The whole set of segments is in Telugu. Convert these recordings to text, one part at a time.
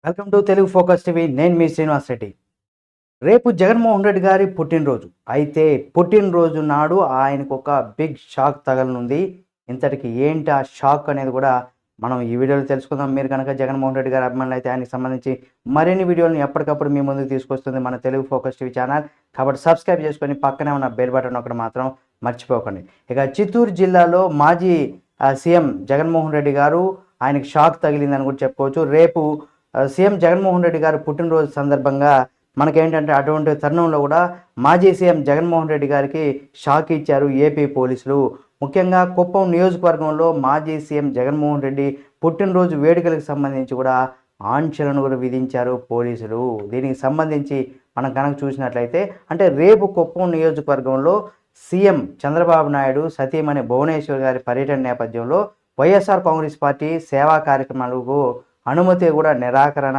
Welcome to Telugu focus TV. నేను మీ శ్రీనివాస్ రెడ్డి. రేపు జగన్మోహన్ రెడ్డి గారి పుట్టినరోజు. అయితే పుట్టినరోజు నాడు ఆయనకు ఒక బిగ్ షాక్ తగలనుంది. ఇంతటికి ఏంటి ఆ షాక్ అనేది కూడా మనం ఈ వీడియోలో తెలుసుకుందాం. మీరు కనుక జగన్మోహన్ రెడ్డి గారి అభిమానులు అయితే ఆయనకు సంబంధించి మరిన్ని వీడియోలను ఎప్పటికప్పుడు మీ ముందుకు తీసుకొస్తుంది మన తెలుగు ఫోకస్ టీవీ ఛానల్. కాబట్టి సబ్స్క్రైబ్ చేసుకొని పక్కనే ఉన్న బెల్ బటన్ ఒకటి మాత్రం మర్చిపోకండి. ఇక చిత్తూరు జిల్లాలో మాజీ సీఎం జగన్మోహన్ రెడ్డి గారు ఆయనకు షాక్ తగిలిందని కూడా చెప్పుకోవచ్చు. రేపు సీఎం జగన్మోహన్ రెడ్డి గారి పుట్టినరోజు సందర్భంగా మనకేంటంటే అటువంటి తరుణంలో కూడా మాజీ సీఎం జగన్మోహన్ రెడ్డి గారికి షాక్ ఇచ్చారు ఏపీ పోలీసులు. ముఖ్యంగా కుప్పం నియోజకవర్గంలో మాజీ సీఎం జగన్మోహన్ రెడ్డి పుట్టినరోజు వేడుకలకు సంబంధించి కూడా ఆంక్షలను కూడా విధించారు పోలీసులు. దీనికి సంబంధించి మనం కనుక చూసినట్లయితే అంటే రేపు కుప్పం నియోజకవర్గంలో సీఎం చంద్రబాబు నాయుడు సతీమణి భువనేశ్వర్ గారి పర్యటన నేపథ్యంలో వైఎస్ఆర్ కాంగ్రెస్ పార్టీ సేవా కార్యక్రమాలకు అనుమతి కూడా నిరాకరణ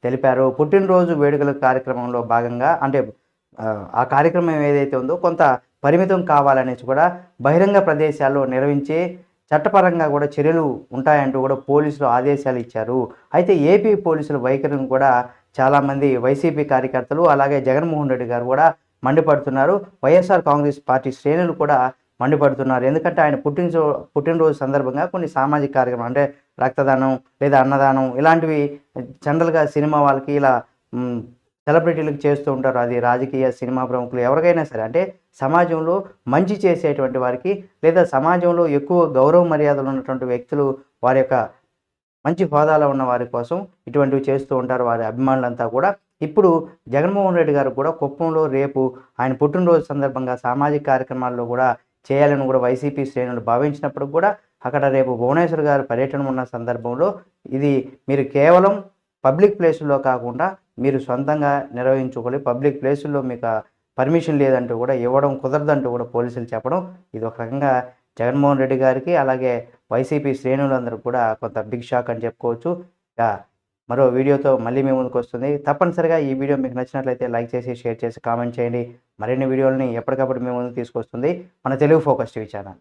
తెలిపారు. పుట్టినరోజు వేడుకల కార్యక్రమంలో భాగంగా అంటే ఆ కార్యక్రమం ఏదైతే ఉందో కొంత పరిమితం కావాలనేసి కూడా బహిరంగ ప్రదేశాల్లో నిర్వహించే చట్టపరంగా కూడా చర్యలు ఉంటాయంటూ కూడా పోలీసులు ఆదేశాలు ఇచ్చారు. అయితే ఏపీ పోలీసుల వైఖరిని కూడా చాలామంది వైసీపీ కార్యకర్తలు అలాగే జగన్మోహన్ రెడ్డి గారు కూడా మండిపడుతున్నారు. వైఎస్ఆర్ కాంగ్రెస్ పార్టీ శ్రేణులు కూడా మండిపడుతున్నారు. ఎందుకంటే ఆయన పుట్టినరోజు సందర్భంగా కొన్ని సామాజిక కార్యక్రమాలు అంటే రక్తదానం లేదా అన్నదానం ఇలాంటివి జనరల్గా సినిమా వాళ్ళకి ఇలా సెలబ్రిటీలకు చేస్తూ ఉంటారు. అది రాజకీయ సినిమా ప్రముఖులు ఎవరికైనా సరే అంటే సమాజంలో మంచి చేసేటువంటి వారికి లేదా సమాజంలో ఎక్కువ గౌరవ మర్యాదలు ఉన్నటువంటి వ్యక్తులు వారి యొక్క మంచి హోదాలో ఉన్న వారి కోసం ఇటువంటివి చేస్తూ ఉంటారు వారి అభిమానులంతా కూడా. ఇప్పుడు జగన్మోహన్ రెడ్డి గారు కూడా కుప్పంలో రేపు ఆయన పుట్టినరోజు సందర్భంగా సామాజిక కార్యక్రమాల్లో కూడా చేయాలని కూడా వైసీపీ శ్రేణులు భావించినప్పుడు కూడా అక్కడ రేపు భువనేశ్వర్ గారు పర్యటన ఉన్న సందర్భంలో ఇది మీరు కేవలం పబ్లిక్ ప్లేసుల్లో కాకుండా మీరు సొంతంగా నిర్వహించుకోవాలి, పబ్లిక్ ప్లేసుల్లో మీకు పర్మిషన్ లేదంటూ కూడా ఇవ్వడం కుదరదంటూ కూడా పోలీసులు చెప్పడం ఇది ఒక రకంగా జగన్మోహన్ రెడ్డి గారికి అలాగే వైసీపీ శ్రేణులందరూ కూడా కొంత బిగ్ షాక్ అని చెప్పుకోవచ్చు. ఇక మరో వీడియోతో మళ్ళీ మీ ముందుకు వస్తుంది. తప్పనిసరిగా ఈ వీడియో మీకు నచ్చినట్లయితే లైక్ చేసి షేర్ చేసి కామెంట్ చేయండి. మరిన్ని వీడియోలని ఎప్పటికప్పుడు మీ ముందుకు తీసుకొస్తుంది మన తెలుగు ఫోకస్ టీవీ ఛానల్.